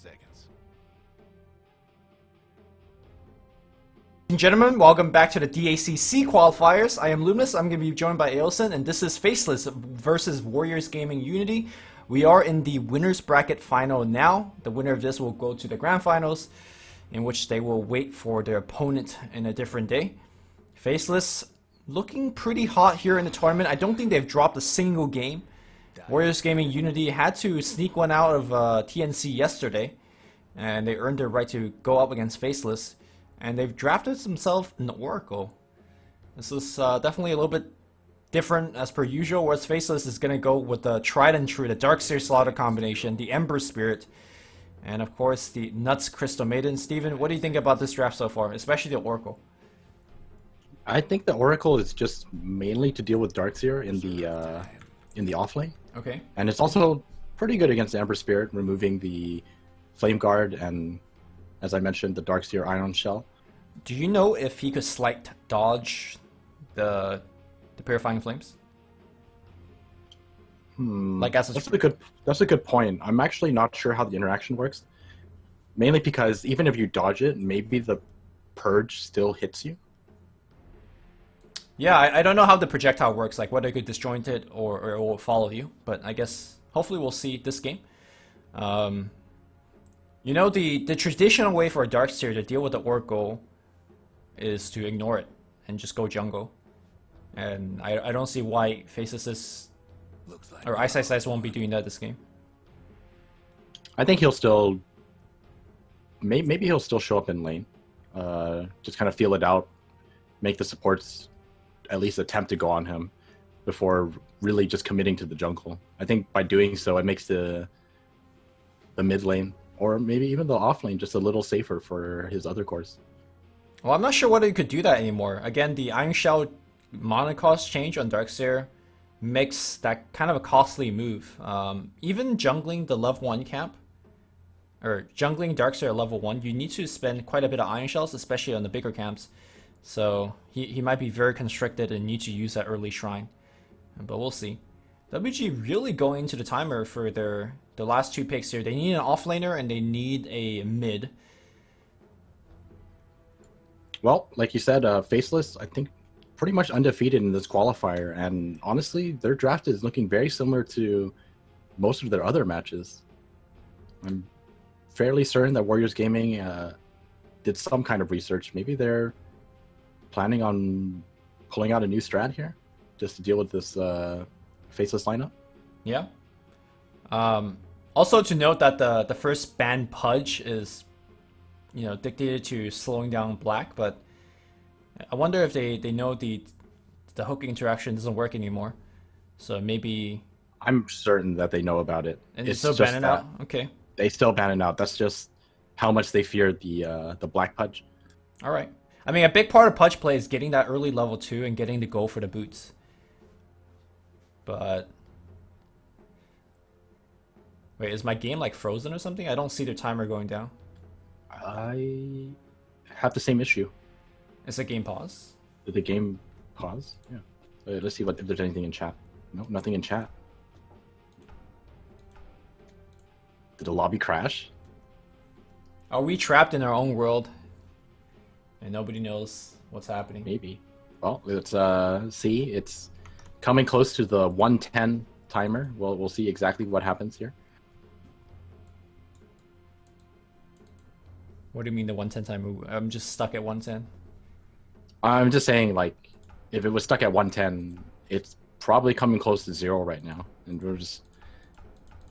seconds. Ladies and gentlemen, welcome back to the DAC qualifiers. I am Luminous. I'm going to be joined by Ailson, and this is Faceless versus WG.Unity. We are in the winners bracket final now. The winner of this will go to the grand finals, in which they will wait for their opponent in a different day. Faceless looking pretty hot here in the tournament. I don't think they've dropped a single game. WG.Unity had to sneak one out of TNC yesterday, and they earned their right to go up against Faceless. And they've drafted themselves an Oracle. This is definitely a little bit different as per usual, whereas Faceless is going to go with the tried and true, the Darkseer Slaughter combination, the Ember Spirit, and of course the Nuts Crystal Maiden. Steven, what do you think about this draft so far, especially the Oracle? I think the Oracle is just mainly to deal with Darkseer in the offlane. Okay. And it's also pretty good against the Ember Spirit, removing the Flame Guard and, as I mentioned, the Darkseer Iron Shell. Do you know if he could slight dodge the Purifying Flames? Like as that's a good point. I'm actually not sure how the interaction works. Mainly because even if you dodge it, maybe the Purge still hits you. Yeah, I don't know how the projectile works, like whether it could disjoint it or it will follow you, but I guess hopefully we'll see this game. You know, the traditional way for a Darkseer to deal with the Oracle is to ignore it and just go jungle. And I don't see why Faceless or Ice won't be doing that this game. I think he'll still... Maybe he'll still show up in lane. Just kind of feel it out. Make the supports at least attempt to go on him before really just committing to the jungle. I think by doing so, it makes the mid lane, or maybe even the off lane, just a little safer for his other cores. Well, I'm not sure whether you could do that anymore. Again, the Iron Shell mana cost change on Darkseer makes that kind of a costly move. Even jungling the level 1 camp, or jungling Darkseer at level 1, you need to spend quite a bit of Iron Shells, especially on the bigger camps. So he might be very constricted and need to use that early shrine. But we'll see. WG really going into the timer for the last two picks here. They need an offlaner and they need a mid. Well, like you said, Faceless, I think, pretty much undefeated in this qualifier. And honestly, their draft is looking very similar to most of their other matches. I'm fairly certain that Warriors Gaming did some kind of research. Maybe they're planning on pulling out a new strat here just to deal with this Faceless lineup. Yeah. Also to note that the first ban Pudge is, you know, dictated to slowing down Black, but I wonder if they know the hook interaction doesn't work anymore. So maybe... I'm certain that they know about it. And it's still ban it out? Okay. They still ban it out. That's just how much they fear the Black Pudge. Alright. I mean, a big part of Pudge play is getting that early level 2 and getting to go for the boots. But... Wait, is my game like frozen or something? I don't see the timer going down. I have the same issue. Is the game pause? Did the game pause? Yeah. Let's see if there's anything in chat. No, nothing in chat. Did the lobby crash? Are we trapped in our own world? And nobody knows what's happening? Maybe. Well, let's see. It's coming close to the 110 timer. Well, we'll see exactly what happens here. What do you mean the 110 timer? I'm just stuck at 110. I'm just saying, like, if it was stuck at 110, it's probably coming close to 0 right now, and we're just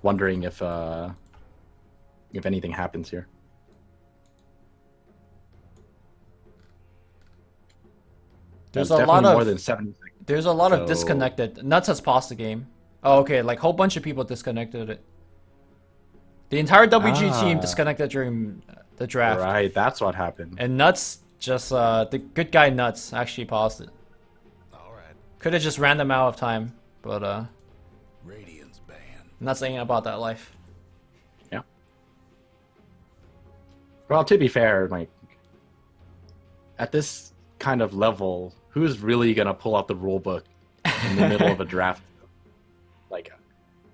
wondering if anything happens here. There's a lot of more than 70 seconds. There's a lot of disconnected. Nuts has paused the game. Oh, okay, like whole bunch of people disconnected it. The entire WG team disconnected during the draft. Right, that's what happened. And Nuts just the good guy Nuts actually paused it. All right. Could have just ran them out of time, but Radiant's ban. I'm not saying about that life. Yeah. Well, to be fair, like at this kind of level, who's really gonna pull out the rule book in the middle of a draft? Like,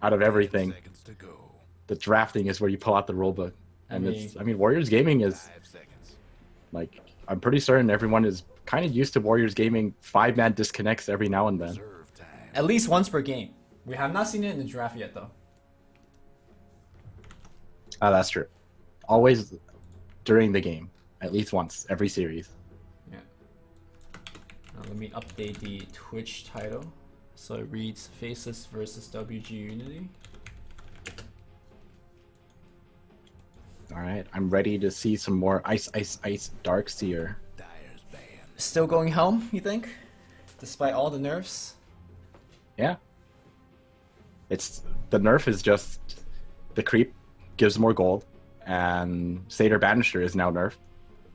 out of everything, Seconds to go. the drafting is where you pull out the rule book. And I mean, Warriors Gaming is 5 seconds. like, I'm pretty certain everyone is kind of used to Warriors Gaming 5-man disconnects every now and then. Reserve time. At least once per game. We have not seen it in the draft yet, though. That's true. Always during the game, at least once every series. Yeah. Now let me update the Twitch title. So it reads Faceless versus WG.Unity. All right, I'm ready to see some more Ice Darkseer. Dyer's band. Still going Helm, you think? Despite all the nerfs? Yeah. It's the nerf is just the creep gives more gold, and Satyr Banisher is now nerfed,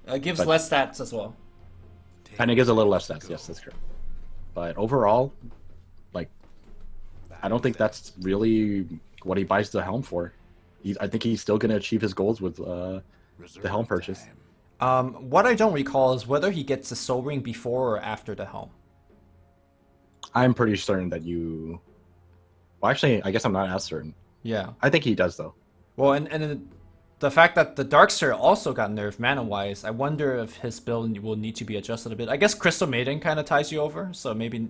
It gives But- less stats as well. and it gives a little less stats. Yes, that's correct. But overall, like, I don't think that's really what he buys the helm for. I think he's still going to achieve his goals with the helm purchase. Time. What I don't recall is whether he gets the Soul Ring before or after the Helm. I'm pretty certain that you. Well, actually, I guess I'm not as certain. Yeah. I think he does though. Well, and then the fact that the Darkseer also got nerfed mana-wise, I wonder if his build will need to be adjusted a bit. I guess Crystal Maiden kind of ties you over, so maybe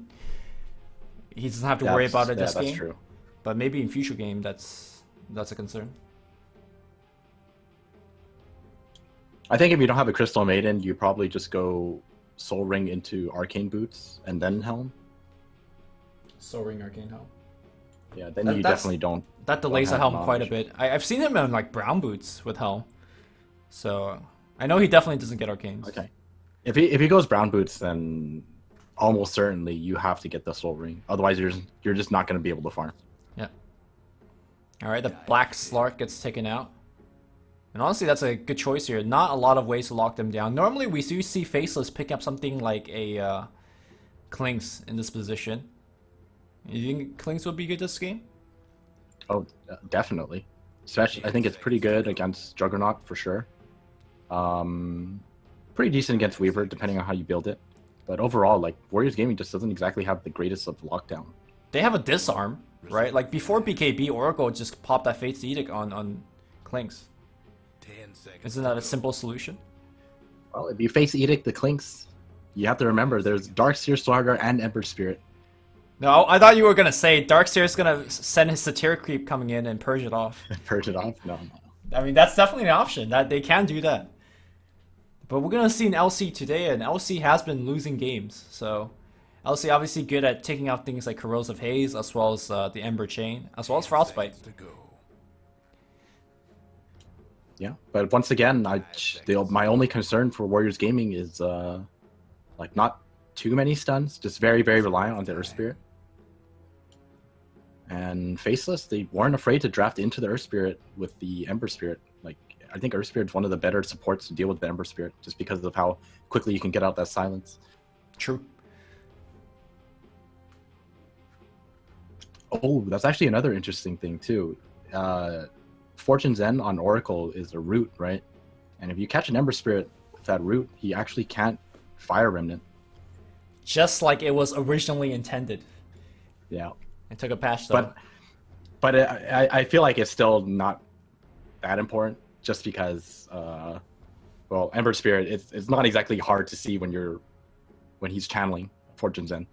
he doesn't have to worry about it this that's game. true. But maybe in future game, that's a concern. I think if you don't have a Crystal Maiden, you probably just go Soul Ring into Arcane Boots and then Helm. Soul Ring Arcane Helm. Yeah, then That- you that's- definitely don't. That delays the have Helm quite a knowledge. bit. I've seen him in like brown boots with Helm, so I know he definitely doesn't get Arcanes. Okay. If he goes Brown Boots, then almost certainly you have to get the Soul Ring. Otherwise, you're just not going to be able to farm. Yeah. All right, the Black Slark gets taken out. And honestly, that's a good choice here. Not a lot of ways to lock them down. Normally, we do see Faceless pick up something like a Clinks in this position. You think Clinks would be good this game? Oh, definitely. Especially, I think it's pretty good against Juggernaut for sure. Pretty decent against Weaver, depending on how you build it. But overall, like, Warriors Gaming just doesn't exactly have the greatest of lockdown. They have a disarm, right? Like before BKB, Oracle just popped that Fate's Edict on Clinks. 10 seconds. Isn't that a simple solution? Well, if you face Edict the Clinks, you have to remember there's Darkseer, Starter, and Ember Spirit. No, I thought you were gonna say Darkseer's gonna send his Satyr creep coming in and purge it off. Purge it off? No. I mean, that's definitely an option. That they can do that. But we're gonna see an LC today, and LC has been losing games. So LC obviously good at taking out things like Corrosive Haze, as well as the Ember Chain, as well as Frostbite. To go. Yeah, but once again, my only concern for Warriors Gaming is like not too many stuns, just very, very reliant on the Earth Spirit. And Faceless, they weren't afraid to draft into the Earth Spirit with the Ember Spirit. Like, I think Earth Spirit's one of the better supports to deal with the Ember Spirit, just because of how quickly you can get out that silence. True. Oh, that's actually another interesting thing too. Fortune's End on Oracle is a root, right? And if you catch an Ember Spirit with that root, he actually can't Fire Remnant. Just like it was originally intended. Yeah. It took a patch though. But I feel like it's still not that important, just because well, Ember Spirit, it's not exactly hard to see when he's channeling Fortune's End.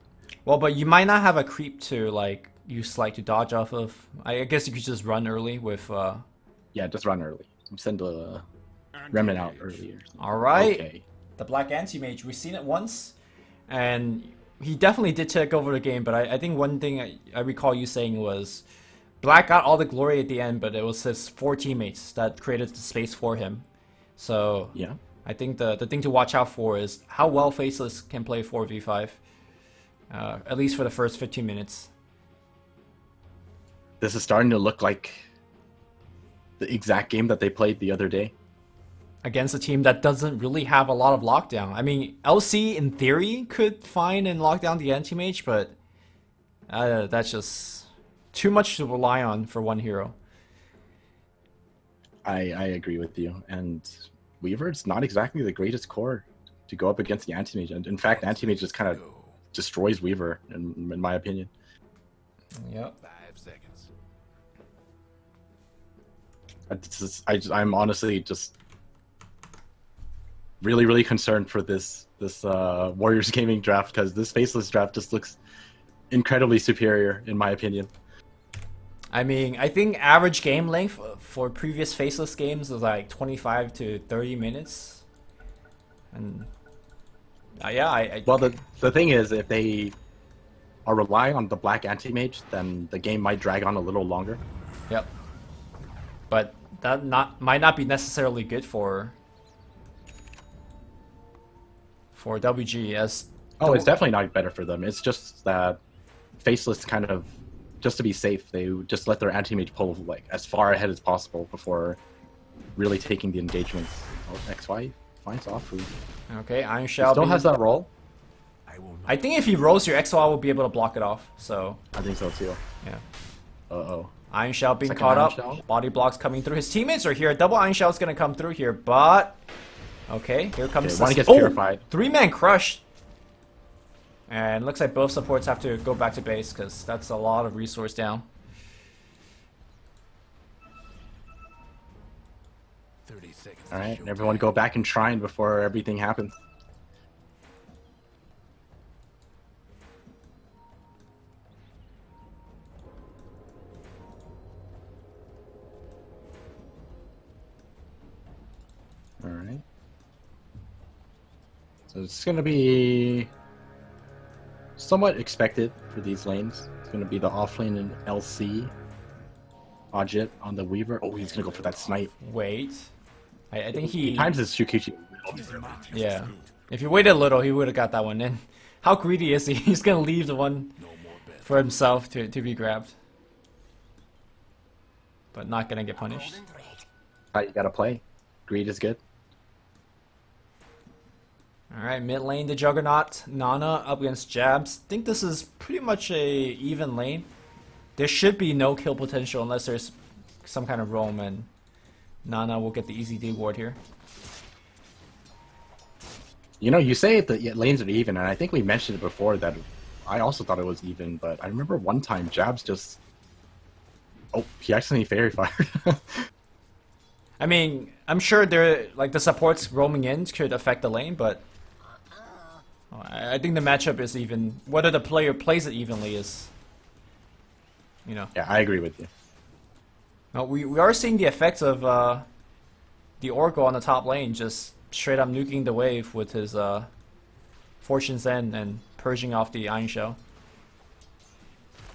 Well, but you might not have a creep to like use like to dodge off of. I guess you could just run early with Yeah, just run early. Send the Remnant out earlier. All right. Okay. The Black Anti-Mage, we've seen it once, and he definitely did take over the game, but I think one thing I recall you saying was Black got all the glory at the end, but it was his 4 teammates that created the space for him. So Yeah. I think the thing to watch out for is how well Faceless can play 4v5, at least for the first 15 minutes. This is starting to look like the exact game that they played the other day. Against a team that doesn't really have a lot of lockdown. I mean, LC in theory could find and lock down the anti-mage, but that's just too much to rely on for one hero. I agree with you. And Weaver's not exactly the greatest core to go up against the Anti-Mage. And in fact, Anti-Mage just kind of destroys Weaver, in my opinion. Yep. 5 seconds. I'm honestly just really concerned for this Warriors gaming draft, because this Faceless draft just looks incredibly superior in my opinion. I mean, I think average game length for previous Faceless games was like 25 to 30 minutes. And yeah, Well, the thing is, if they are relying on the black anti-mage, then the game might drag on a little longer. Yep. But that might not be necessarily good for WG as. Oh, it's definitely not better for them. It's just that Faceless kind of, just to be safe, they just let their anti-mage pull like as far ahead as possible before really taking the engagements. Oh, XY finds off food. Okay, Iron He Shell still has that roll. I think if he rolls, your XY will be able to block it off. So I think so too. yeah. Uh-oh. Iron Shell being Second caught Iron up. Shell. Body blocks coming through. His teammates are here. Double Iron Shell is going to come through here, but okay, here comes One gets purified. 3-man crush. And looks like both supports have to go back to base because that's a lot of resource down. 30 seconds. All right, everyone go back and shrine before everything happens. All right. So it's going to be somewhat expected for these lanes. It's going to be the offlane and LC. Ajit on the Weaver. Oh, he's going to go for that snipe. Wait. I think He he... times his Shukichi. Yeah. If he waited a little, he would have got that one in. How greedy is he? He's going to leave the one for himself to be grabbed. But not going to get punished. You got to play. Greed is good. Alright, mid lane, the Juggernaut. Nana up against Jabs. Think this is pretty much a even lane. There should be no kill potential unless there's some kind of roam, and Nana will get the easy D ward here. You know, you say the lanes are even, and I think we mentioned it before that I also thought it was even, but I remember one time Jabs just... Oh, he accidentally fairy fired. I mean, I'm sure there, like, the supports roaming in could affect the lane, but I think the matchup is even. Whether the player plays it evenly is, you know. Yeah, I agree with you. Now, we are seeing the effects of the Oracle on the top lane just straight up nuking the wave with his Fortune's End and purging off the Iron Shell.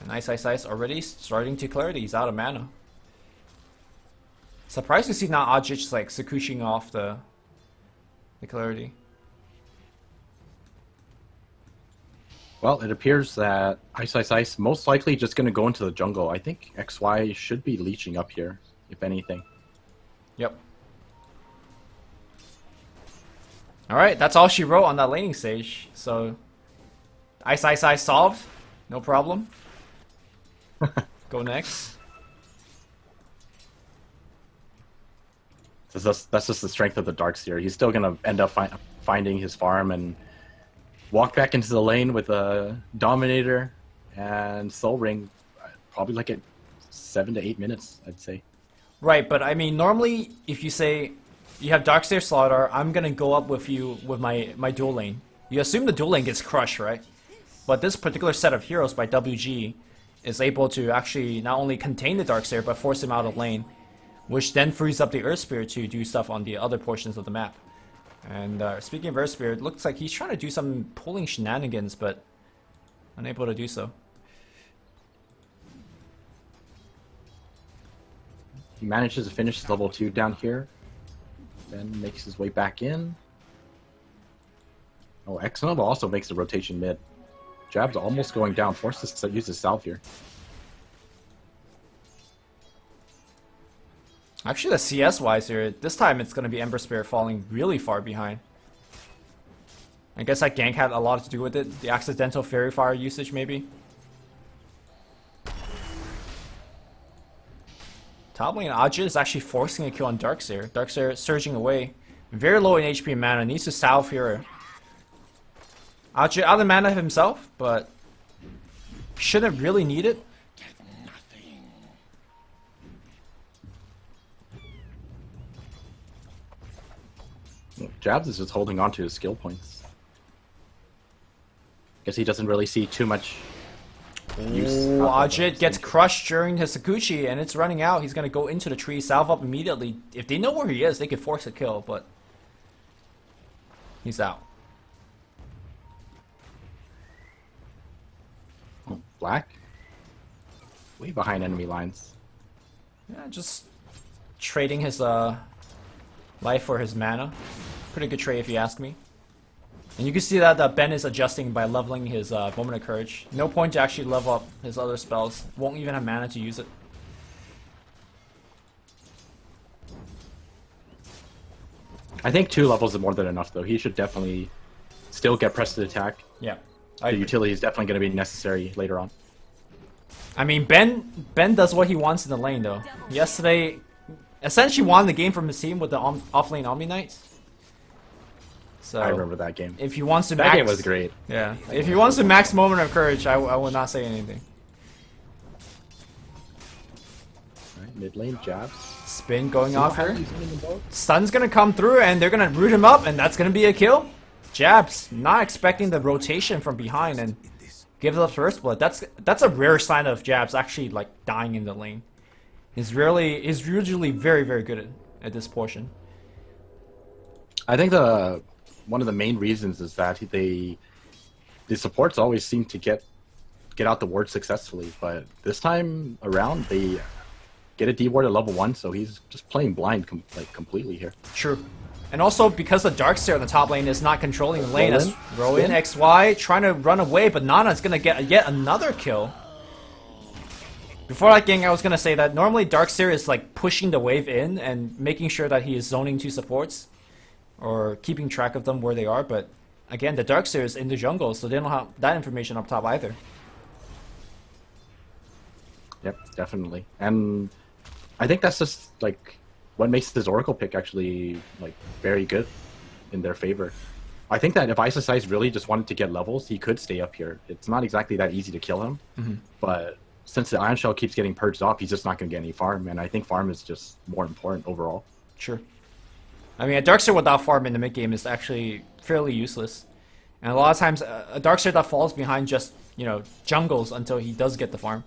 And Ice already starting to clarity. He's out of mana. Surprised to see now Ajit just like Sakushing off the clarity. Well, it appears that Ice most likely just going to go into the jungle. I think XY should be leeching up here, if anything. Yep. Alright, that's all she wrote on that laning stage. So, Ice solved. No problem. Go next. That's just the strength of the Darkseer. He's still going to end up finding his farm and walk back into the lane with a Dominator and Soul Ring, probably like at 7 to 8 minutes, I'd say. Right, but I mean, normally if you say you have Darkseer Slaughter, I'm gonna go up with you with my dual lane. You assume the dual lane gets crushed, right? But this particular set of heroes by WG is able to actually not only contain the Darkseer, but force him out of lane, which then frees up the Earth Spirit to do stuff on the other portions of the map. And speaking of Earth Spirit, looks like he's trying to do some pulling shenanigans, but unable to do so. He manages to finish level 2 down here, then makes his way back in. Oh, Xnova also makes the rotation mid. Jab's almost going down, forced to use his salve here. Actually, the CS-wise here, this time it's going to be Ember Spirit falling really far behind. I guess that gank had a lot to do with it. The accidental Fairy Fire usage, maybe. Top lane, Ajit is actually forcing a kill on Darkseer. Darkseer surging away. Very low in HP and mana. Needs to salve here. Ajit out of mana himself, but shouldn't really need it. Jabs is just holding on to his skill points. Guess he doesn't really see too much use. Ooh, Ajit gets crushed during his Sakuchi, and it's running out. He's gonna go into the tree, salve up immediately. If they know where he is, they could force a kill, but he's out. Oh, Black? Way behind enemy lines. Yeah, just trading his life for his mana. Pretty good trade if you ask me. And you can see that Ben is adjusting by leveling his Moment of Courage. No point to actually level up his other spells. Won't even have mana to use it. I think 2 levels is more than enough, though. He should definitely still get pressed to attack. Yeah. The utility is definitely going to be necessary later on. I mean, Ben does what he wants in the lane, though. Yesterday, essentially won the game from his team with the off-lane Omni Knights. So I remember that game. If he wants to That game was great. Yeah. If he wants to max Moment of Courage, I will not say anything. Right, mid lane jabs. Spin going off here. He's winning them both. Stun's gonna come through and they're gonna root him up, and that's gonna be a kill. Jabs not expecting the rotation from behind and gives up first blood. That's a rare sign of Jabs actually like dying in the lane. He's usually very, very good at this portion. I think one of the main reasons is that the supports always seem to get out the ward successfully, but this time around they get a D ward at level 1, so he's just playing blind completely here. True. And also because the Darkseer on the top lane is not controlling the lane, as Roll Rowan in. XY trying to run away, but Nana's gonna get yet another kill. Before that gang, I was gonna say that normally Darkseer is like pushing the wave in and making sure that he is zoning 2 supports, or keeping track of them where they are, but again, the Darkseer is in the jungle, so they don't have that information up top either. Yep, definitely. And I think that's just like what makes this Oracle pick actually like very good in their favor. I think that if Ice really just wanted to get levels, he could stay up here. It's not exactly that easy to kill him, but since the Iron Shell keeps getting purged off, he's just not going to get any farm, and I think farm is just more important overall. Sure. I mean, a Darkseer without farm in the mid game is actually fairly useless. And a lot of times, a Darkseer that falls behind just, jungles until he does get the farm.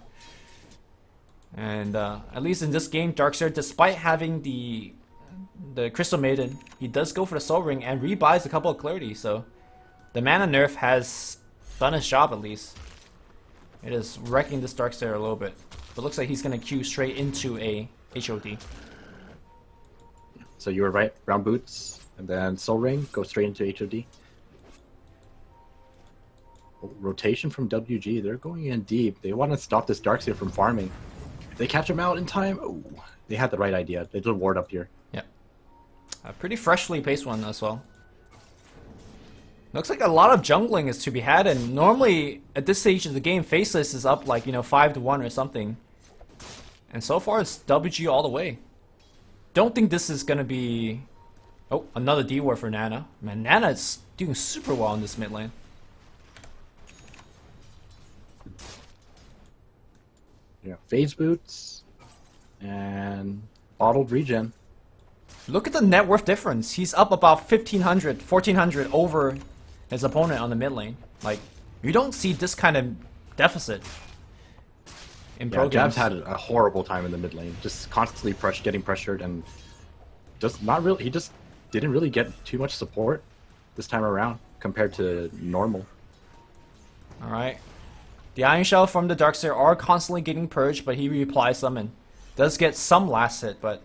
And at least in this game, Darkseer, despite having the Crystal Maiden, he does go for the Soul Ring and rebuys a couple of Clarity, so the mana nerf has done his job at least. It is wrecking this Darkseer a little bit. But looks like he's going to queue straight into a HOD. So you were right, Brown Boots, and then Soul Ring, go straight into HOD. Rotation from WG, they're going in deep. They want to stop this Darkseer from farming. If they catch him out in time, oh, they had the right idea. They did ward up here. Yeah. A pretty freshly paced one as well. Looks like a lot of jungling is to be had, and normally at this stage of the game, Faceless is up like, 5-1 or something. And so far it's WG all the way. Don't think this is gonna be... Oh, another D-Ward for Nana. Man, Nana is doing super well in this mid lane. Yeah, Phase Boots and Bottled Regen. Look at the net worth difference. He's up about 1,500, 1,400 over his opponent on the mid lane. Like, you don't see this kind of deficit in pro games. Jabs had a horrible time in the mid lane, just constantly getting pressured, and just not really. He just didn't really get too much support this time around compared to normal. All right. The Iron Shell from the Darkseer are constantly getting purged, but he reapplies them and does get some last hit, but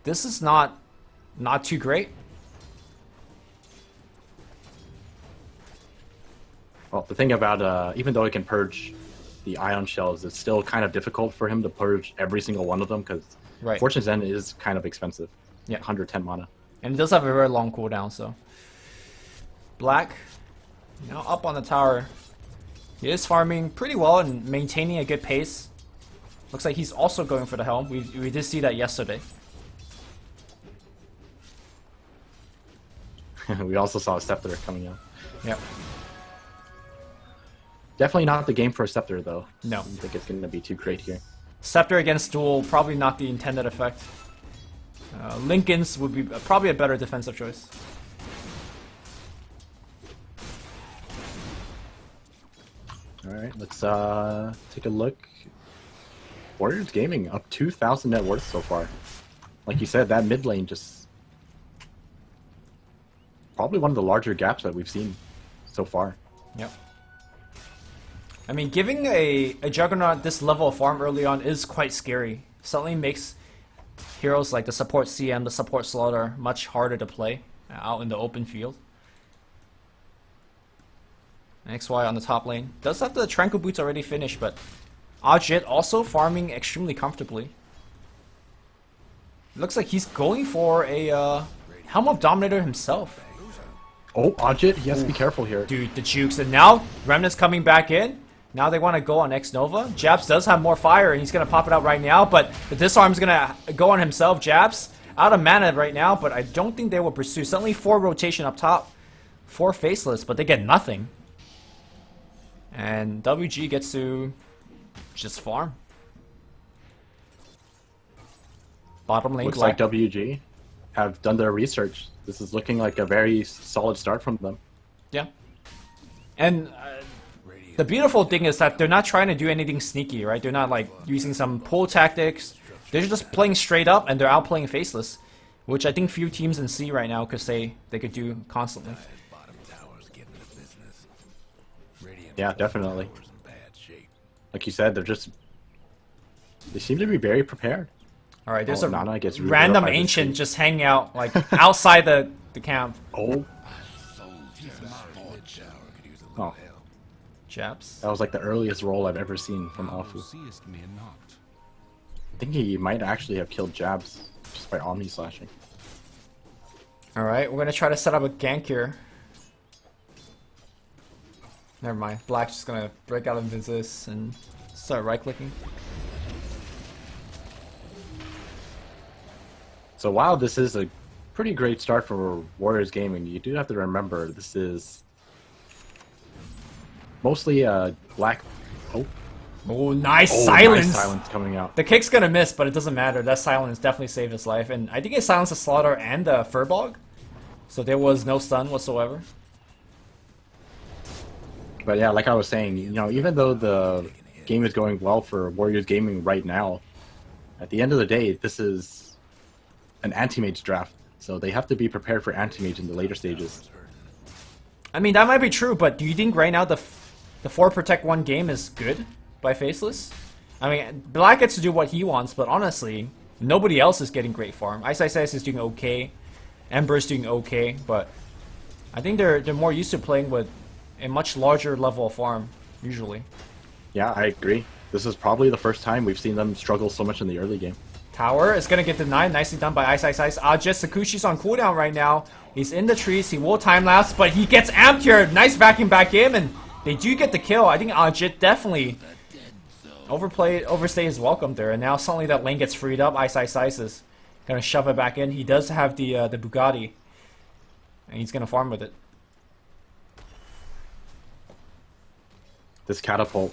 this is not too great. Well, the thing about even though he can purge the Ion Shells, it's still kind of difficult for him to purge every single one of them because Fortune's End is kind of expensive. Yeah, 110 mana. And it does have a very long cooldown, so. Black, now up on the tower. He is farming pretty well and maintaining a good pace. Looks like he's also going for the helm. We did see that yesterday. We also saw a Scepter coming out. Yep. Definitely not the game for a Scepter, though. No. I don't think it's going to be too great here. Scepter against Duel, probably not the intended effect. Lincoln's would be probably a better defensive choice. Alright, let's take a look. Warriors Gaming up 2,000 net worth so far. Like you said, that mid lane just probably one of the larger gaps that we've seen so far. Yep. I mean, giving a Juggernaut this level of farm early on is quite scary. Suddenly makes heroes like the support CM, the support Slaughter much harder to play out in the open field. XY on the top lane. Does have the Tranquil Boots already finished, but Ajit also farming extremely comfortably. Looks like he's going for a Helm of Dominator himself. Oh, Ajit, he has to be careful here. Dude, the jukes. And now Remnant's coming back in. Now they want to go on X Nova. Jabs does have more fire, and he's going to pop it out right now, but the disarm's going to go on himself. Jabs out of mana right now, but I don't think they will pursue. Suddenly 4 rotation up top for Faceless, but they get nothing. And WG gets to just farm. Bottom lane. Looks like WG have done their research. This is looking like a very solid start from them. Yeah. And the beautiful thing is that they're not trying to do anything sneaky, right? They're not like using some pull tactics. They're just playing straight up, and they're outplaying Faceless, which I think few teams in C right now could say they could do constantly. Yeah, definitely. Like you said, they seem to be very prepared. All right, there's Nana gets random ancient just hanging out like outside the camp. Oh. Oh. Chaps. That was like the earliest roll I've ever seen from Afu. I think he might actually have killed Jabs just by Omni slashing. All right, we're gonna try to set up a gank here. Never mind. Black's just gonna break out of Invis and start right-clicking. So while this is a pretty great start for Warriors Gaming, you do have to remember this is mostly black. Oh, nice Oh, silence! nice silence coming out. The kick's gonna miss, but it doesn't matter. That silence definitely saved his life, and I think it silenced the Slaughter and the Furbog, so there was no stun whatsoever. But yeah, like I was saying, you know, even though the game is going well for Warriors Gaming right now, at the end of the day, this is an anti-mage draft, so they have to be prepared for anti-mage in the later stages. I mean, that might be true, but do you think right now the 4 protect 1 game is good by Faceless? I mean, Black gets to do what he wants, but honestly, nobody else is getting great farm. Ice is doing okay, Ember's doing okay, but I think they're more used to playing with a much larger level of farm, usually. Yeah, I agree. This is probably the first time we've seen them struggle so much in the early game. Tower is going to get denied. Nicely done by Ice. Just Sakushi's on cooldown right now. He's in the trees. He will time-lapse, but he gets amped here. Nice vacuum back in, and they do get the kill. I think Ajit definitely overstayed his welcome there, and now suddenly that lane gets freed up. Ice is going to shove it back in. He does have the Bugatti, and he's going to farm with it. This catapult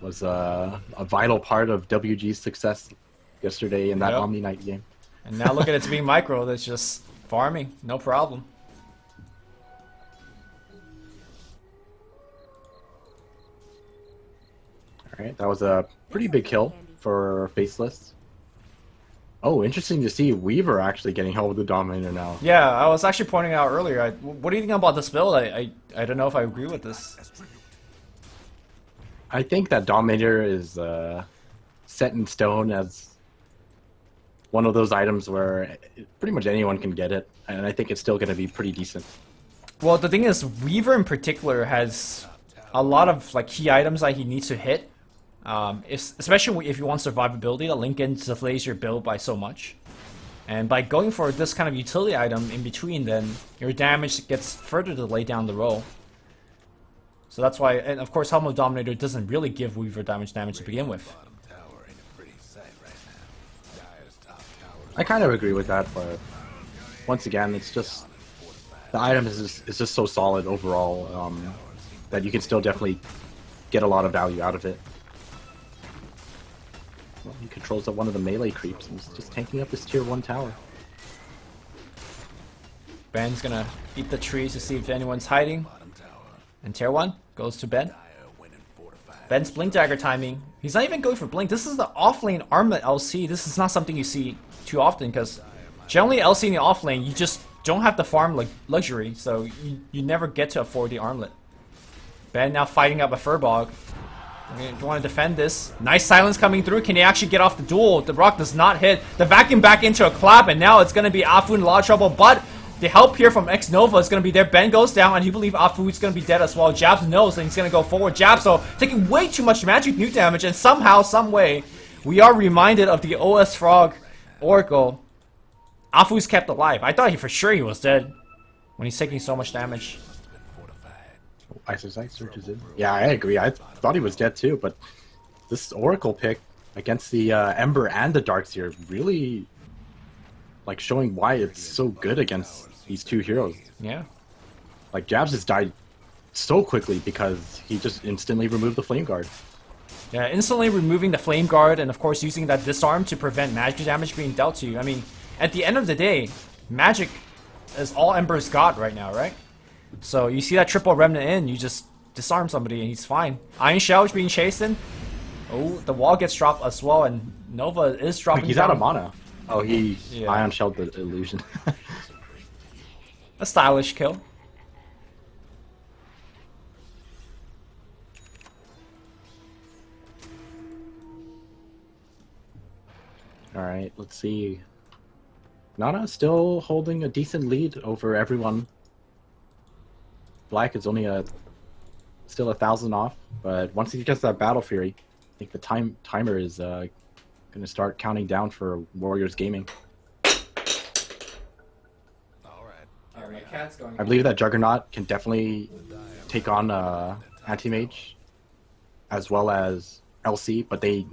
was a vital part of WG's success yesterday in that Omni Knight game. And now look at it being micro. That's just farming, no problem. Alright, that was a pretty big kill for Faceless. Oh, interesting to see Weaver actually getting held with the Dominator now. Yeah, I was actually pointing out earlier. What do you think about this build? I don't know if I agree with this. I think that Dominator is set in stone as one of those items where pretty much anyone can get it, and I think it's still going to be pretty decent. Well, the thing is, Weaver in particular has a lot of like key items that he needs to hit, especially if you want survivability. The Lincoln delays your build by so much, and by going for this kind of utility item in between, then your damage gets further delayed down the road. So that's why, and of course, Helm of Dominator doesn't really give Weaver damage to begin with. I kind of agree with that, but once again, it's just the item is just so solid overall that you can still definitely get a lot of value out of it. Well, he controls one of the melee creeps and he's just tanking up his tier 1 tower. Ben's gonna eat the trees to see if anyone's hiding. And tier 1 goes to Ben. Ben's Blink Dagger timing. He's not even going for Blink. This is the offlane armlet LC. This is not something you see too often because generally LC in the offlane, you just don't have to farm like luxury, so you never get to afford the armlet. Ben now fighting up a Furbog. You want to defend this. Nice silence coming through. Can he actually get off the duel? The rock does not hit. The vacuum back into a clap, and now it's going to be Afu in a lot of trouble, but the help here from X Nova is going to be there. Ben goes down, and he believes Afu is going to be dead as well. Jabs knows that he's going to go forward. Jabso taking way too much magic nuke damage, and somehow, some way, we are reminded of the OS Frog Oracle. Afu's kept alive. I thought for sure he was dead when he's taking so much damage. Ice searches in. Yeah, I agree. I thought he was dead too, but this Oracle pick against the Ember and the Darkseer really like showing why it's so good against these two heroes. Yeah. Like Jabs has died so quickly because he just instantly removed the Flame Guard. Yeah, instantly removing the Flame Guard and of course using that disarm to prevent magic damage being dealt to you. I mean, at the end of the day, magic is all Ember's got right now, right? So you see that triple remnant in, you just disarm somebody and he's fine. Iron Shell is being chased in. Oh, the wall gets dropped as well, and Nova is dropping He's down. out of mana. Oh, he Yeah. Ion Shelled the illusion. A stylish kill. Alright, let's see. Nana still holding a decent lead over everyone. Black is only still 1,000 off, but once he gets that Battle Fury, I think the timer is going to start counting down for Warriors Gaming. Alright, my cat's going. I believe that Juggernaut can definitely take on Anti-Mage as well as LC, but they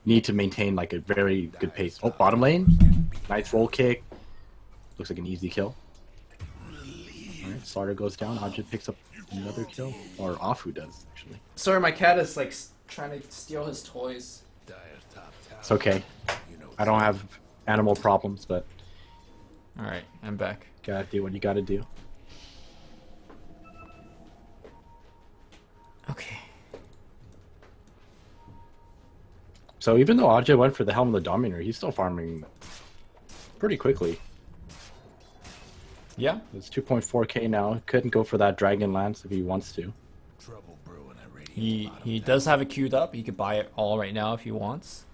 need to maintain like a very good pace. Oh, bottom lane. Nice roll kick. Looks like an easy kill. Alright, Slaughter goes down. Ajit picks up another kill. Or Afu does, actually. Sorry, my cat is like trying to steal his toys. It's okay. I don't have animal problems, but Alright, I'm back. gotta do what you gotta do. Okay. So even though Ajit went for the Helm of the Dominator, he's still farming pretty quickly. Yeah. It's 2.4k now. Couldn't go for that Dragon Lance if he wants to. He does have it queued up. He could buy it all right now if he wants.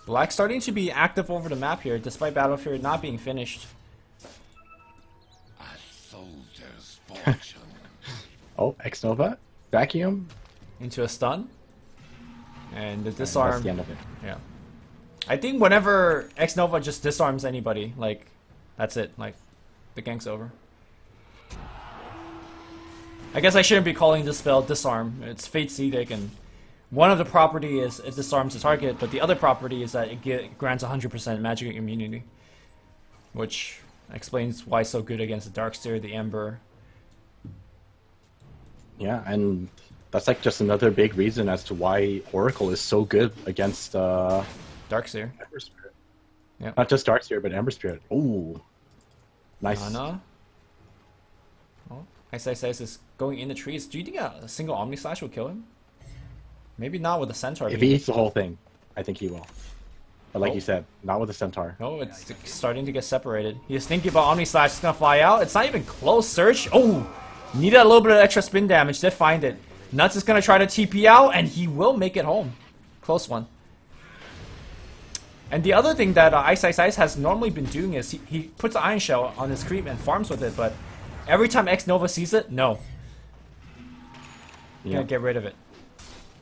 Black starting to be active over the map here, despite Battlefield not being finished. Oh, X Nova, vacuum. Into a stun. And the That's disarm. the end of it. Yeah. I think whenever X Nova just disarms anybody, like, that's it. Like, the gang's over. I guess I shouldn't be calling this spell disarm. It's Fate's Edict, and one of the property is it disarms the target, but the other property is that it grants 100% magic immunity, which explains why it's so good against the Darkseer, the Ember. Yeah, and that's like just another big reason as to why Oracle is so good against Darkseer. Ember Spirit. Yeah. Not just Darkseer, but Ember Spirit. Ooh, nice. Ana. Oh, Ice is going in the trees. Do you think a single Omni Slash will kill him? Maybe not with the Centaur. If he eats the whole thing, I think he will. But like Oh. you said, not with the Centaur. Oh, it's starting to get separated. He's thinking about Omni Slash. It's gonna fly out. It's not even close. Search. Oh, needed a little bit of extra spin damage. Did find it. Nuts is gonna try to TP out, and he will make it home. Close one. And the other thing that Ice has normally been doing is he puts the Iron Shell on his creep and farms with it, but every time X Nova sees it, no. Yeah. Gonna get rid of it.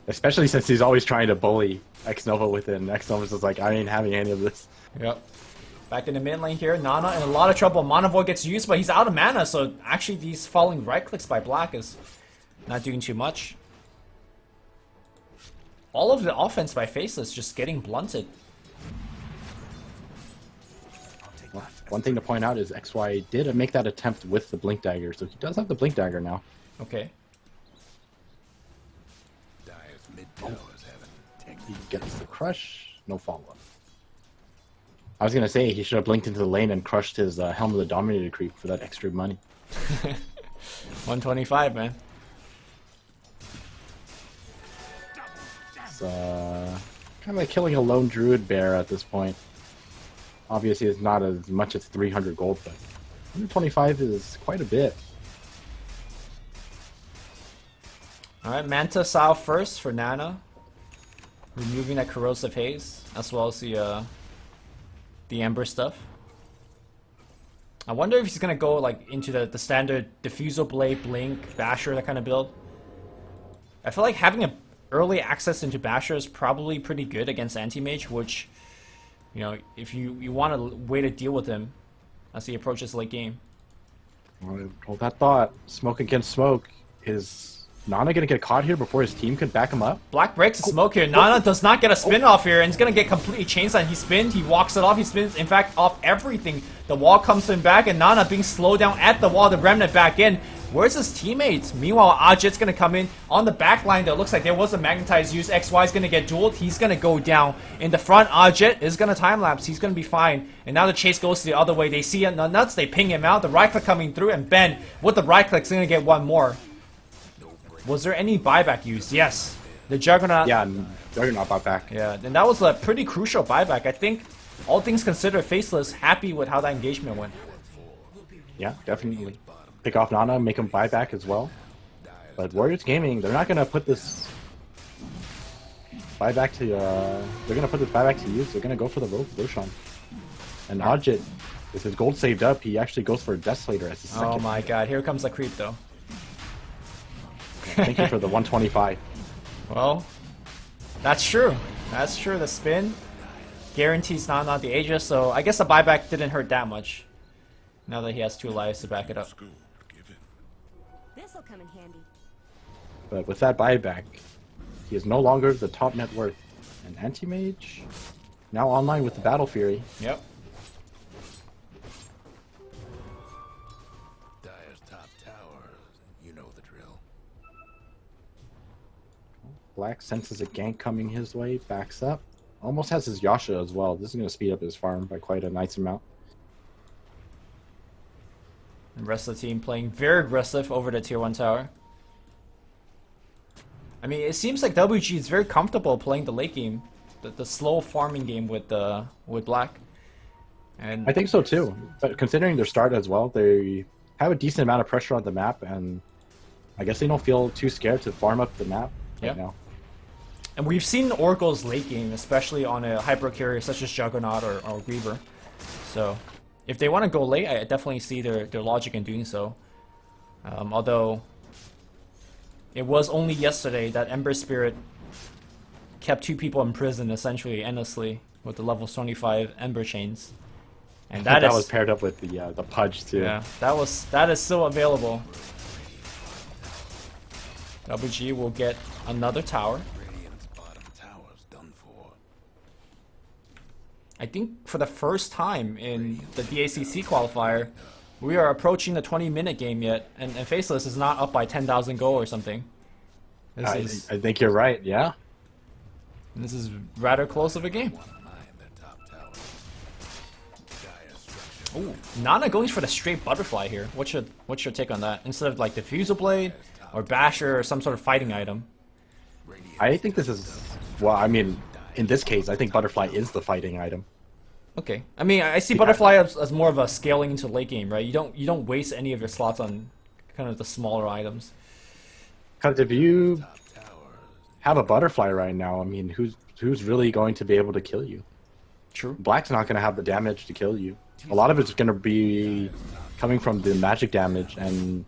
Especially since he's always trying to bully X Nova with it, and X Nova's just like, I ain't having any of this. Yep. Back in the mid lane here, Nana in a lot of trouble. Mana Void gets used, but he's out of mana, so actually these falling right clicks by Black is not doing too much. All of the offense by Faceless just getting blunted. Well, one thing to point out is XY did make that attempt with the Blink Dagger, so he does have the Blink Dagger now. Okay. He gets the crush. No follow-up. I was gonna say he should have blinked into the lane and crushed his Helm of the Dominator creep for that extra money. 125, man. It's kind of like killing a lone druid bear at this point. Obviously, it's not as much as 300 gold, but 125 is quite a bit. Alright, Manta Sao first for Nana. Removing that corrosive haze, as well as the Ember stuff. I wonder if he's gonna go like into the standard Diffusal Blade, Blink, Basher, that kind of build. I feel like having a early access into Basher is probably pretty good against Anti-Mage, which, you know, if you want a way to deal with him as he approaches late game. Hold that thought. Smoke against smoke. Is Nana gonna get caught here before his team could back him up? Black breaks the smoke here. Nana does not get a spin off here, and he's gonna get completely chainside. He spins, he walks it off, he spins, in fact, off everything. The wall comes in back, and Nana being slowed down at the wall, the remnant back in. Where's his teammates? Meanwhile, Ajit's gonna come in on the back line. That looks like there was a magnetized use. XY is gonna get dueled. He's gonna go down. In the front, Ajit is gonna time lapse. He's gonna be fine. And now the chase goes the other way. They see it nuts. They ping him out. The right click coming through, and Ben with the right click is gonna get one more. Was there any buyback used? Yes. The Juggernaut. Yeah, Juggernaut bought back. Yeah, and that was a pretty crucial buyback. I think, all things considered, Faceless happy with how that engagement went. Yeah, definitely. Pick off Nana, make him buy back as well. But Warriors Gaming, they're not gonna put this buyback to they're gonna put this buyback to use. They're gonna go for the Roshan. And Ajit, with his gold saved up, he actually goes for a Desolator as his second. Oh my god, here comes the creep though. Thank you for the 125. Well, that's true. That's true. The spin guarantees not the Aegis, so I guess the buyback didn't hurt that much. Now that he has 2 lives to back it up. This'll come in handy. But with that buyback, he is no longer the top net worth. And Anti-Mage, now online with the Battle Fury. Yep. Dire's top tower, you know the drill. Black senses a gank coming his way, backs up. Almost has his Yasha as well. This is going to speed up his farm by quite a nice amount. The rest of the team playing very aggressive over the tier 1 tower. I mean, it seems like WG is very comfortable playing the late game, the slow farming game with Black. And I think so too. But considering their start as well, they have a decent amount of pressure on the map, and I guess they don't feel too scared to farm up the map right now. And we've seen Oracle's late game, especially on a hyper carrier such as Juggernaut or Reaver. So, if they want to go late, I definitely see their logic in doing so. Although, it was only yesterday that Ember Spirit kept 2 people in prison essentially endlessly with the level 25 Ember chains. And that was paired up with the Pudge too. Yeah, that is still available. WG will get another tower. I think for the first time in the DACC qualifier, we are approaching the 20-minute game yet, and Faceless is not up by 10,000 gold or something. I think you're right, yeah. This is rather close of a game. Ooh, Nana going for the straight butterfly here. What's your take on that? Instead of like Diffusal Blade or Basher or some sort of fighting item. I think this is, well, I mean, in this case, I think Butterfly is the fighting item. Okay, I mean, I see Butterfly as more of a scaling into late game, right? You don't waste any of your slots on kind of the smaller items. Because if you have a Butterfly right now, I mean, who's really going to be able to kill you? True. Black's not going to have the damage to kill you. A lot of it's going to be coming from the magic damage, and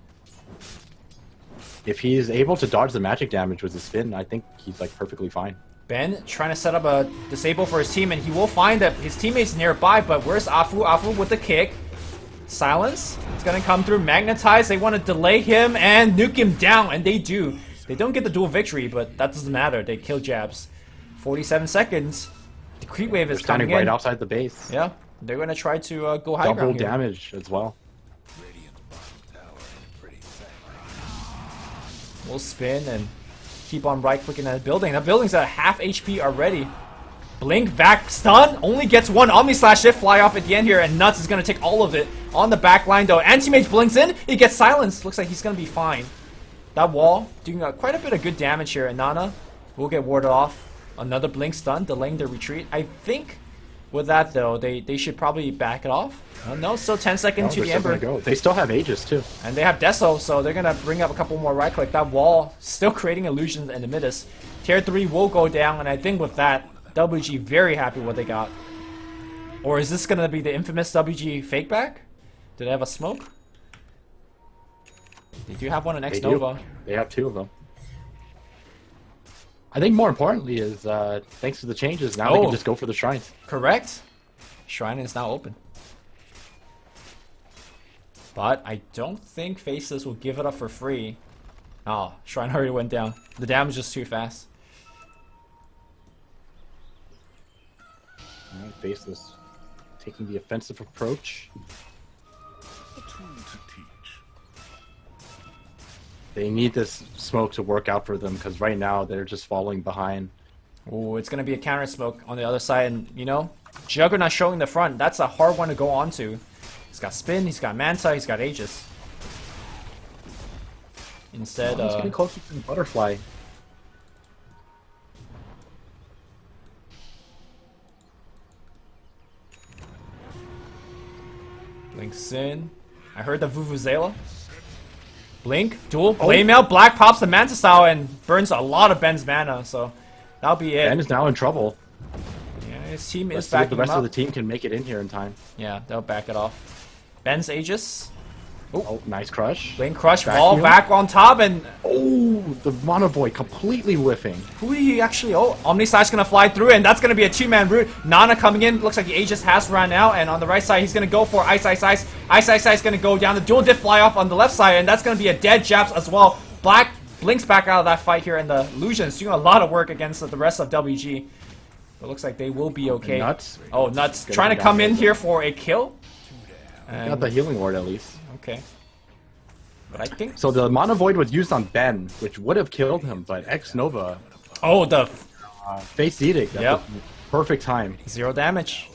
if he's able to dodge the magic damage with his spin, I think he's like perfectly fine. Ben trying to set up a disable for his team, and he will find that his teammates nearby, but where's Afu? Afu with the kick. Silence. It's gonna come through. Magnetize. They want to delay him and nuke him down, and they do. They don't get the dual victory, but that doesn't matter. They kill Jabs. 47 seconds. The creep wave is coming in. Right outside the base. Yeah, they're gonna try to go high Double ground here. damage as well. We'll spin, and keep on right-clicking that building. That building's at half HP already. Blink, back, stun, only gets one Omni Slash Shift fly off at the end here, and Nuts is going to take all of it. On the back line though, Anti-Mage blinks in, he gets silenced. Looks like he's going to be fine. That wall doing quite a bit of good damage here, and Nana will get warded off. Another blink stun, delaying their retreat. I think with that though, they should probably back it off. No, still 10 seconds to the Ember. Go. They still have Aegis too. And they have Deso, so they're going to bring up a couple more right-click. That wall still creating illusions in the Midis. Tier 3 will go down, and I think with that, WG very happy what they got. Or is this going to be the infamous WG fake back? Do they have a smoke? They do have one in X Nova. They have 2 of them. I think more importantly is thanks to the changes, now they can just go for the shrines. Correct. Shrine is now open. But I don't think Faceless will give it up for free. Oh, Shrine already went down. The damage is just too fast. Alright, Faceless taking the offensive approach. They need this smoke to work out for them because right now they're just falling behind. Oh, it's going to be a counter smoke on the other side, and you know, Juggernaut showing the front. That's a hard one to go on to. He's got Spin, he's got Manta, he's got Aegis. Instead, he's getting closer to the Butterfly. Blinks in. I heard the Vuvuzela. Blink, dual, flame out, Black pops the Manta style and burns a lot of Ben's mana, so that'll be it. Ben is now in trouble. Yeah, his team is Let's see if backing the rest him of up. the team can make it in here in time. Yeah, they'll back it off. Ben's Aegis. Oh, nice crush. Blink crush, Back wall heal. back on top, and Oh, the Mono Void completely whiffing. who did he actually? Oh, Omni Slash gonna fly through, and that's gonna be a 2-man root. Nana coming in, looks like the Aegis has run out, and on the right side he's gonna go for Ice Ice Ice. Ice Ice Ice gonna go down. The dual diff fly off on the left side, and that's gonna be a dead Japs as well. Black blinks back out of that fight here, and the Illusions doing a lot of work against the rest of WG. But looks like they will be okay. Nuts. Oh, Nuts trying to come in here for a kill. Got the healing ward at least. Okay. But I think So the Mono Void was used on Ben, which would have killed him, but X Nova oh, the Face Edict at Yep. the perfect time. 0 damage.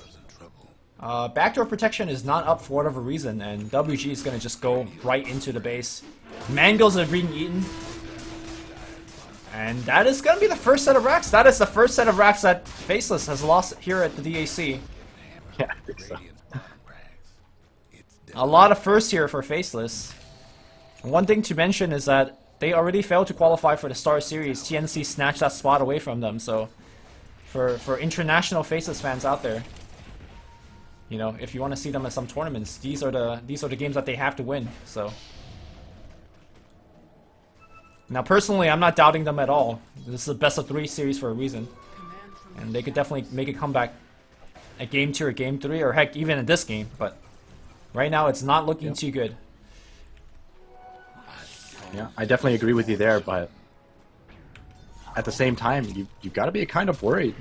Backdoor protection is not up for whatever reason, and WG is going to just go right into the base. Mangoes are being eaten. And that is going to be the first set of racks. That is the first set of racks that Faceless has lost here at the DAC. Yeah, I think so. A lot of firsts here for Faceless. And one thing to mention is that they already failed to qualify for the Star Series. TNC snatched that spot away from them, so for international Faceless fans out there, you know, if you want to see them at some tournaments, these are the games that they have to win. So now, personally, I'm not doubting them at all. This is the best of 3 series for a reason, and they could definitely make a comeback at Game 2 or Game 3, or heck, even in this game. But right now, it's not looking too good. Yeah, I definitely agree with you there, but at the same time, you've got to be kind of worried.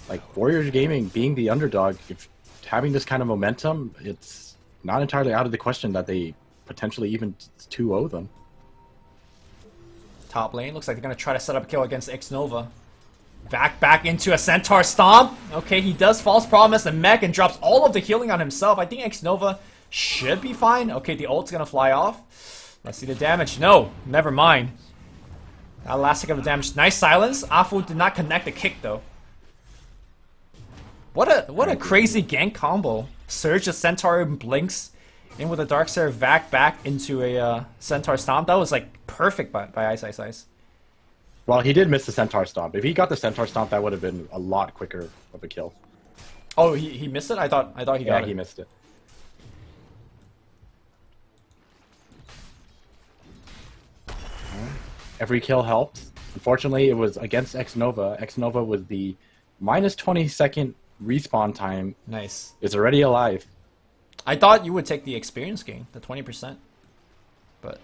Like, Warriors Gaming being the underdog, if having this kind of momentum, it's not entirely out of the question that they potentially even 2-0 them. Top lane, looks like they're going to try to set up a kill against X Nova. Back into a Centaur Stomp. Okay, he does False Promise and mech and drops all of the healing on himself. I think X Nova should be fine. Okay, the ult's going to fly off. Let's see the damage. No, never mind. That last second of damage. Nice silence. Afu did not connect the kick though. What a crazy gank combo. Surge the Centaur blinks in with a Darkseer Vac back into a Centaur Stomp. That was like perfect by Ice Ice Ice. Well, he did miss the Centaur Stomp. If he got the Centaur Stomp, that would have been a lot quicker of a kill. Oh, he missed it? I thought he got it. Yeah, he missed it. Every kill helped. Unfortunately, it was against X Nova. X Nova with the minus 20-second respawn time. Nice. Is already alive. I thought you would take the experience gain, the 20%. But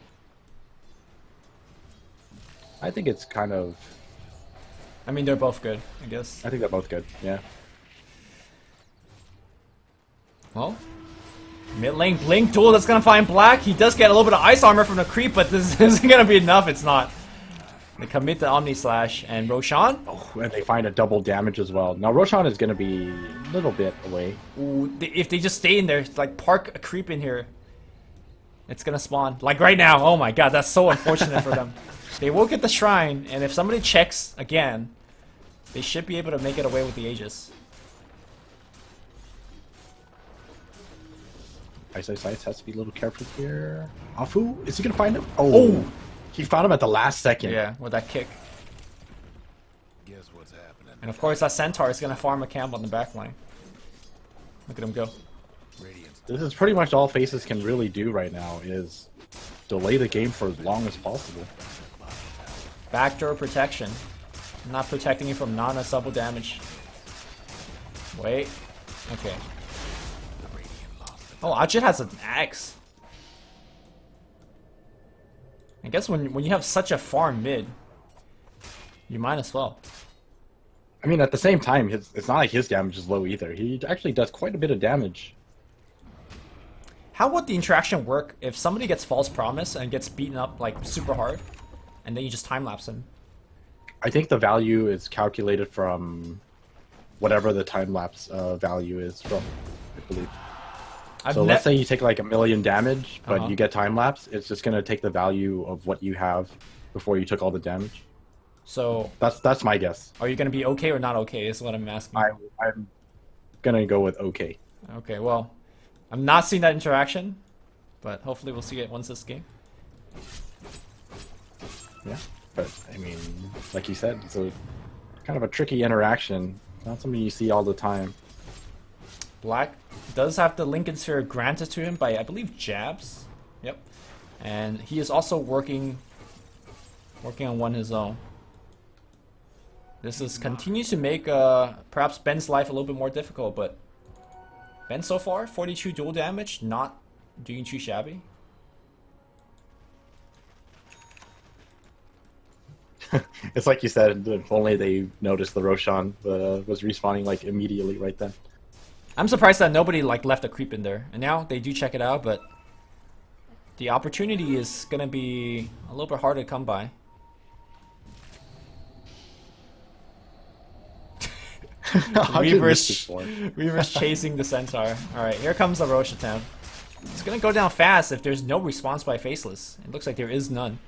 I think it's kind of... I mean, they're both good, I guess. I think they're both good, yeah. Well, mid lane Blink duel that's gonna find Black. He does get a little bit of ice armor from the creep, but this isn't gonna be enough. It's not. They commit the Omni Slash, and Roshan. Oh, and they find a double damage as well. Now Roshan is going to be a little bit away. Ooh, if they just stay in there, like park a creep in here, it's gonna spawn. Like right now, oh my god, that's so unfortunate for them. They will get the shrine, and if somebody checks again, they should be able to make it away with the Aegis. Ice has to be a little careful here. Afu, is he going to find him? Oh, he found him at the last second. Yeah, with that kick. Guess what's happening? And of course, that Centaur is gonna farm a camp on the back line. Look at him go. Radiant's This is pretty much all Faces can really do right now is delay the game for as long as possible. Backdoor protection. Not protecting you from Nana double damage. Wait. Okay. Oh, Ajit has an axe. I guess when you have such a farm mid, you might as well. I mean, at the same time, it's not like his damage is low either. He actually does quite a bit of damage. How would the interaction work if somebody gets false promise and gets beaten up like super hard, and then you just time lapse him? I think the value is calculated from whatever the time lapse value is from, I believe. So let's say you take like 1,000,000 damage, but you get time lapse. It's just gonna take the value of what you have before you took all the damage. So That's my guess. are you gonna be okay or not okay? Is what I'm asking. I'm gonna go with okay. Okay, well, I'm not seeing that interaction, but hopefully we'll see it once this game. Yeah, but I mean, like you said, it's a kind of a tricky interaction. Not something you see all the time. Black does have the Lincoln Sphere granted to him by, I believe, Jabs. Yep. And he is also working on one his own. This is continues to make perhaps Ben's life a little bit more difficult, but Ben so far 42 dual damage, not doing too shabby. It's like you said, if only they noticed the Roshan was respawning like immediately right then. I'm surprised that nobody like left a creep in there, and now they do check it out, but the opportunity is gonna be a little bit harder to come by. Reaver's chasing the Centaur. Alright, here comes the Roche attempt. It's gonna go down fast if there's no response by Faceless. It looks like there is none.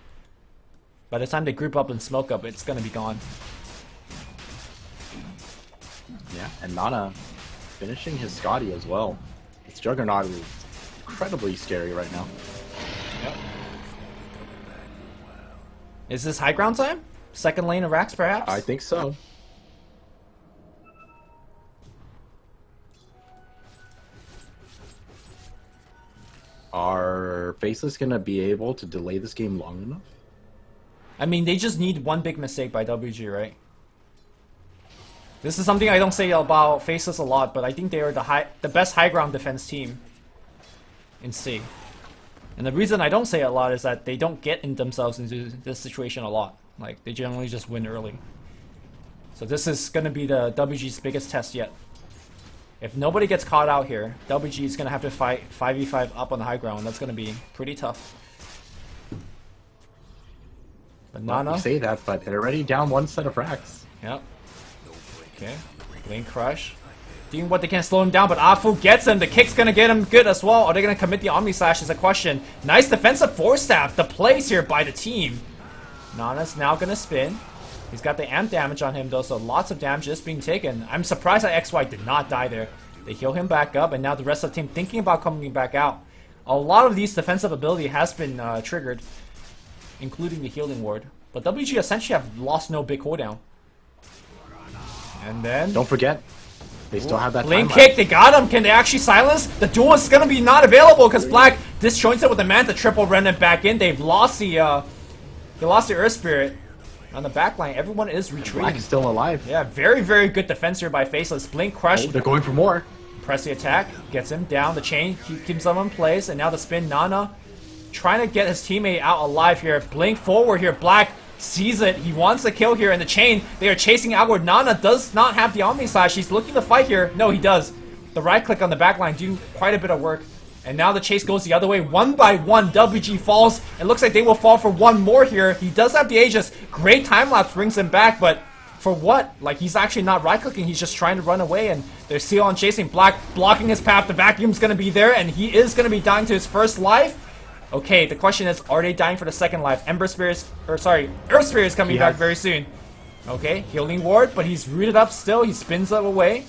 By the time they group up and smoke up, it's gonna be gone. Yeah, and Nana finishing his Scotty as well. His Juggernaut is incredibly scary right now. Yep. Is this high ground time? Second lane of Rax, perhaps? I think so. Are Faceless gonna be able to delay this game long enough? I mean, they just need one big mistake by WG, right? This is something I don't say about Faceless a lot, but I think they are the best high ground defense team in C. And the reason I don't say it a lot is that they don't get in themselves into this situation a lot. Like, they generally just win early. So this is going to be the WG's biggest test yet. If nobody gets caught out here, WG is going to have to fight 5v5 up on the high ground. That's going to be pretty tough. But Nana... You say that, but they're already down one set of racks. Yep. Okay. Blink Crush. Doing what they can slow him down, but Afu gets him. The kick's gonna get him good as well. Are they gonna commit the Omni Slash is a question. Nice defensive force staff. The plays here by the team. Nana's now gonna spin. He's got the amp damage on him though, so lots of damage is being taken. I'm surprised that XY did not die there. They heal him back up, and now the rest of the team thinking about coming back out. A lot of these defensive ability has been triggered, including the healing ward. But WG essentially have lost no big cooldown. And then... Don't forget, they still have that Blink time kick, they got him. Can they actually silence? The duel is gonna be not available because Black disjoints it with the Manta triple Remnant back in. They've lost the Earth Spirit on the back line. Everyone is retreating. Black is still alive. Yeah, very, very good defense here by Faceless. Blink Crush. Oh, they're going for more. Press the attack, gets him down the chain, keeps him in place, and now the spin. Nana trying to get his teammate out alive here. Blink forward here. Black sees it. He wants the kill here in the chain. They are chasing outward. Nana does not have the Omni Slash. He's looking to fight here. No, he does. The right click on the back line doing quite a bit of work. And now the chase goes the other way. One by one, WG falls. It looks like they will fall for one more here. He does have the Aegis. Great time-lapse brings him back, but for what? Like, he's actually not right-clicking. He's just trying to run away, and they're still on chasing. Black blocking his path. The vacuum's going to be there, and he is going to be dying to his first life. Okay, the question is, are they dying for the second life? Earth Spirit is coming back very soon. Okay, healing ward, but he's rooted up still. He spins up away.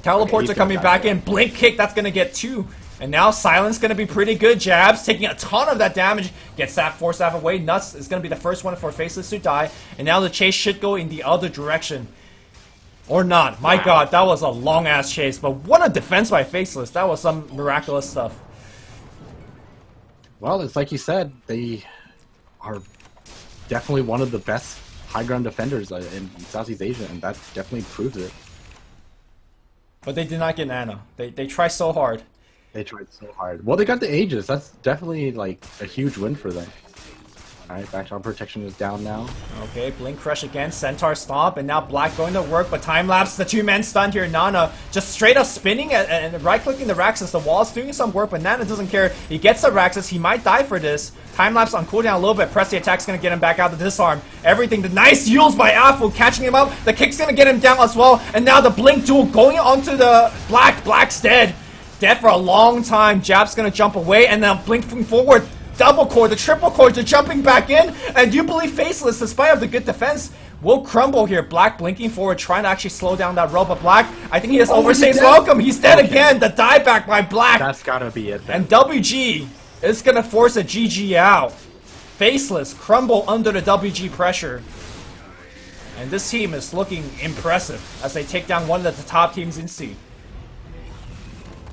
Teleports are coming back in. Blink kick, that's going to get 2. And now Silence going to be pretty good. Jabs taking a ton of that damage. Gets that Force Staff away. Nuts is going to be the first one for Faceless to die. And now the chase should go in the other direction. Or not. My god, that was a long-ass chase. But what a defense by Faceless. That was some miraculous stuff. Well, it's like you said, they are definitely one of the best high ground defenders in Southeast Asia, and that definitely proves it. But they did not get Nana. They try so hard. They tried so hard. Well, they got the Aegis. That's definitely like a huge win for them. Alright, background protection is down now. Okay, Blink Crush again, Centaur Stomp, and now Black going to work, but time-lapse, the two-man stunned here. Nana just straight up spinning and right-clicking the Raxus. The wall's doing some work, but Nana doesn't care. He gets the Raxus, he might die for this. Time-lapse on cooldown a little bit, press the attack's gonna get him back out of the disarm. Everything, the nice yields by Afu, catching him up. The kick's gonna get him down as well, and now the Blink duel going onto the Black. Black's dead. Dead for a long time. Jab's gonna jump away, and now blinking forward. Double core, the triple core, they're jumping back in, and do you believe Faceless, despite of the good defense, will crumble here? Black blinking forward, trying to actually slow down that rope, but Black, I think he has overstays welcome. He's dead again. The dieback by Black. That's gotta be it then. And WG is gonna force a GG out. Faceless crumble under the WG pressure. And this team is looking impressive as they take down one of the top teams in C.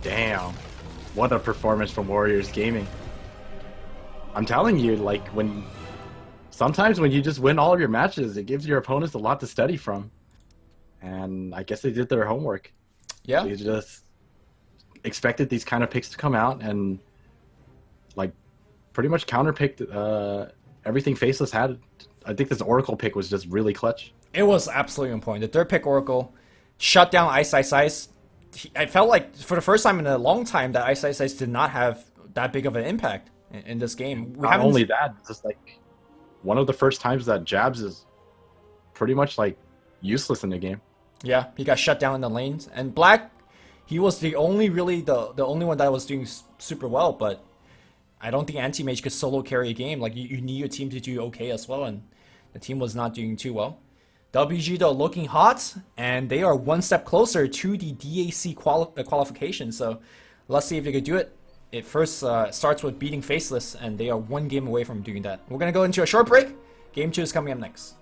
Damn. What a performance from Warriors Gaming. I'm telling you, like, sometimes when you just win all of your matches, it gives your opponents a lot to study from. And I guess they did their homework. Yeah. They just expected these kind of picks to come out and, like, pretty much counterpicked everything Faceless had. I think this Oracle pick was just really clutch. It was absolutely on point. The third pick Oracle shut down Ice Ice Ice. I felt like for the first time in a long time that Ice Ice Ice did not have that big of an impact in this game. Not only that, just like one of the first times that Jabs is pretty much like useless in the game. Yeah, he got shut down in the lanes. And Black, he was the only the only one that was doing super well, but I don't think Anti-Mage could solo carry a game. Like, you need your team to do okay as well, and the team was not doing too well. WG, though, looking hot, and they are one step closer to the DAC qualification, so let's see if they could do it. It first starts with beating Faceless, and they are one game away from doing that. We're going to go into a short break. Game 2 is coming up next.